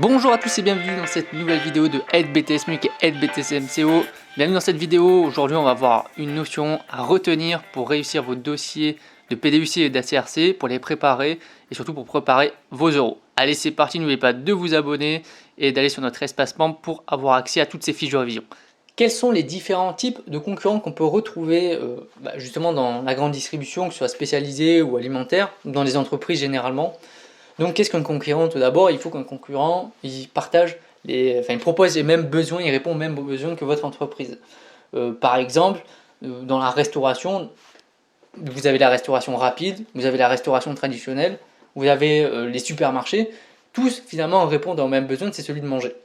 Bonjour à tous et bienvenue dans cette nouvelle vidéo de Aide BTS MUC et Aide BTS MCO. Bienvenue dans cette vidéo. Aujourd'hui on va voir une notion à retenir pour réussir vos dossiers de PDUC et d'ACRC, pour les préparer et surtout pour préparer vos euros. Allez, c'est parti, n'oubliez pas de vous abonner et d'aller sur notre espace membre pour avoir accès à toutes ces fiches de révision. Quels sont les différents types de concurrents qu'on peut retrouver justement dans la grande distribution, que ce soit spécialisée ou alimentaire, ou dans les entreprises généralement? Donc qu'est-ce qu'un concurrent? Tout d'abord, il faut qu'un concurrent il propose les mêmes besoins, il répond aux mêmes besoins que votre entreprise. Par exemple, dans la restauration, vous avez la restauration rapide, vous avez la restauration traditionnelle, vous avez les supermarchés, tous finalement répondent aux mêmes besoins, c'est celui de manger.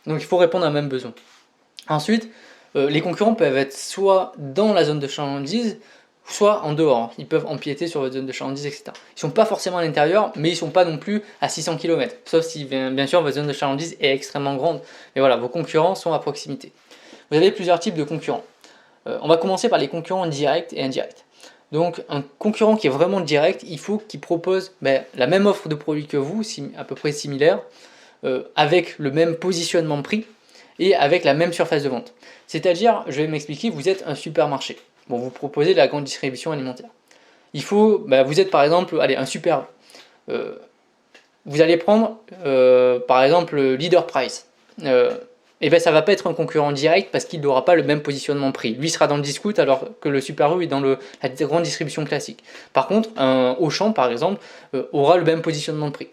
Donc il faut répondre à un même besoin. Ensuite, les concurrents peuvent être soit dans la zone de chalandise, soit en dehors. Ils peuvent empiéter sur votre zone de chalandise, etc. Ils ne sont pas forcément à l'intérieur, mais ils ne sont pas non plus à 600 km. Sauf si, bien sûr, votre zone de chalandise est extrêmement grande. Mais voilà, vos concurrents sont à proximité. Vous avez plusieurs types de concurrents. On va commencer par les concurrents directs et indirects. Donc, un concurrent qui est vraiment direct, il faut qu'il propose la même offre de produits que vous, à peu près similaire, avec le même positionnement de prix et avec la même surface de vente. C'est-à-dire, je vais m'expliquer, vous êtes un supermarché. Bon, vous proposez de la grande distribution alimentaire. Il faut, vous êtes par exemple, allez, un super. Vous allez prendre, par exemple, Leader Price. Et ça va pas être un concurrent direct parce qu'il n'aura pas le même positionnement prix. Lui sera dans le discount alors que le Super U est dans la grande distribution classique. Par contre, un Auchan, par exemple, aura le même positionnement de prix.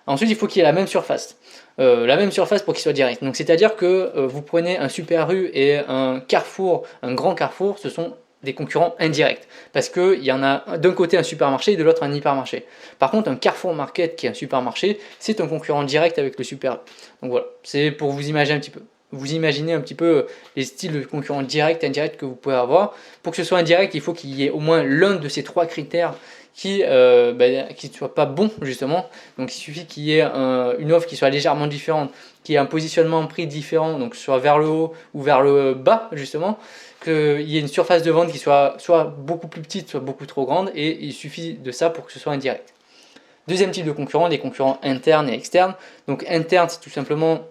Ensuite, il faut qu'il y ait la même surface. Pour qu'il soit direct. Donc, c'est-à-dire que vous prenez un Super U et un Carrefour, un grand Carrefour, ce sont des concurrents indirects. Parce qu'il y en a d'un côté un supermarché et de l'autre un hypermarché. Par contre, un Carrefour Market qui est un supermarché, c'est un concurrent direct avec le Super U. Donc voilà, c'est pour vous imaginer un petit peu. Vous imaginez un petit peu les styles de concurrents directs et indirects que vous pouvez avoir. Pour que ce soit indirect, il faut qu'il y ait au moins l'un de ces trois critères qui ne soit pas bon justement. Donc il suffit qu'il y ait une offre qui soit légèrement différente, qui ait un positionnement prix différent, donc soit vers le haut ou vers le bas justement, qu'il y ait une surface de vente qui soit beaucoup plus petite, soit beaucoup trop grande, et il suffit de ça pour que ce soit indirect. Deuxième type de concurrents, les concurrents internes et externes. Donc interne, c'est tout simplement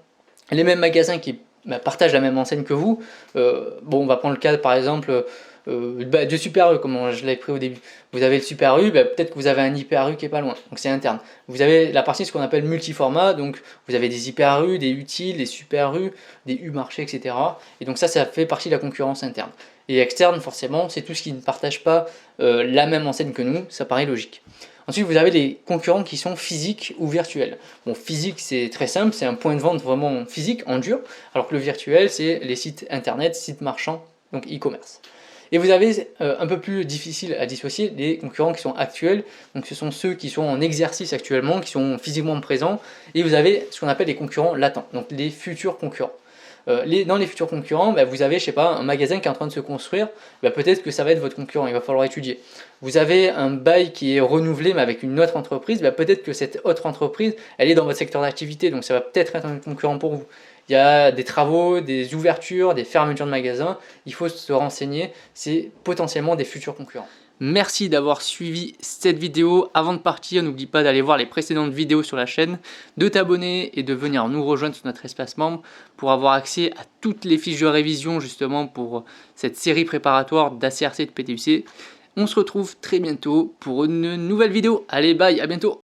les mêmes magasins qui partagent la même enseigne que vous. On va prendre le cas par exemple de Super U, comme je l'avais pris au début. Vous avez le Super U, peut-être que vous avez un Hyper U qui est pas loin, donc c'est interne. Vous avez la partie ce qu'on appelle multiformat, donc vous avez des Hyper U, des utiles, des Super U, des U marché, etc. Et donc ça fait partie de la concurrence interne. Et externe, forcément, c'est tout ce qui ne partage pas la même enseigne que nous, ça paraît logique. Ensuite, vous avez les concurrents qui sont physiques ou virtuels. Bon, physique, c'est très simple, c'est un point de vente vraiment physique, en dur, alors que le virtuel, c'est les sites internet, sites marchands, donc e-commerce. Et vous avez un peu plus difficile à dissocier les concurrents qui sont actuels, donc ce sont ceux qui sont en exercice actuellement, qui sont physiquement présents, et vous avez ce qu'on appelle les concurrents latents, donc les futurs concurrents. Dans les futurs concurrents, vous avez, je sais pas, un magasin qui est en train de se construire, peut-être que ça va être votre concurrent, il va falloir étudier. Vous avez un bail qui est renouvelé mais avec une autre entreprise, peut-être que cette autre entreprise, elle est dans votre secteur d'activité, donc ça va peut-être être un concurrent pour vous. Il y a des travaux, des ouvertures, des fermetures de magasins, il faut se renseigner, c'est potentiellement des futurs concurrents. Merci d'avoir suivi cette vidéo. Avant de partir, n'oublie pas d'aller voir les précédentes vidéos sur la chaîne, de t'abonner et de venir nous rejoindre sur notre espace membre pour avoir accès à toutes les fiches de révision justement pour cette série préparatoire d'ACRC et de PTUC. On se retrouve très bientôt pour une nouvelle vidéo. Allez, bye, à bientôt.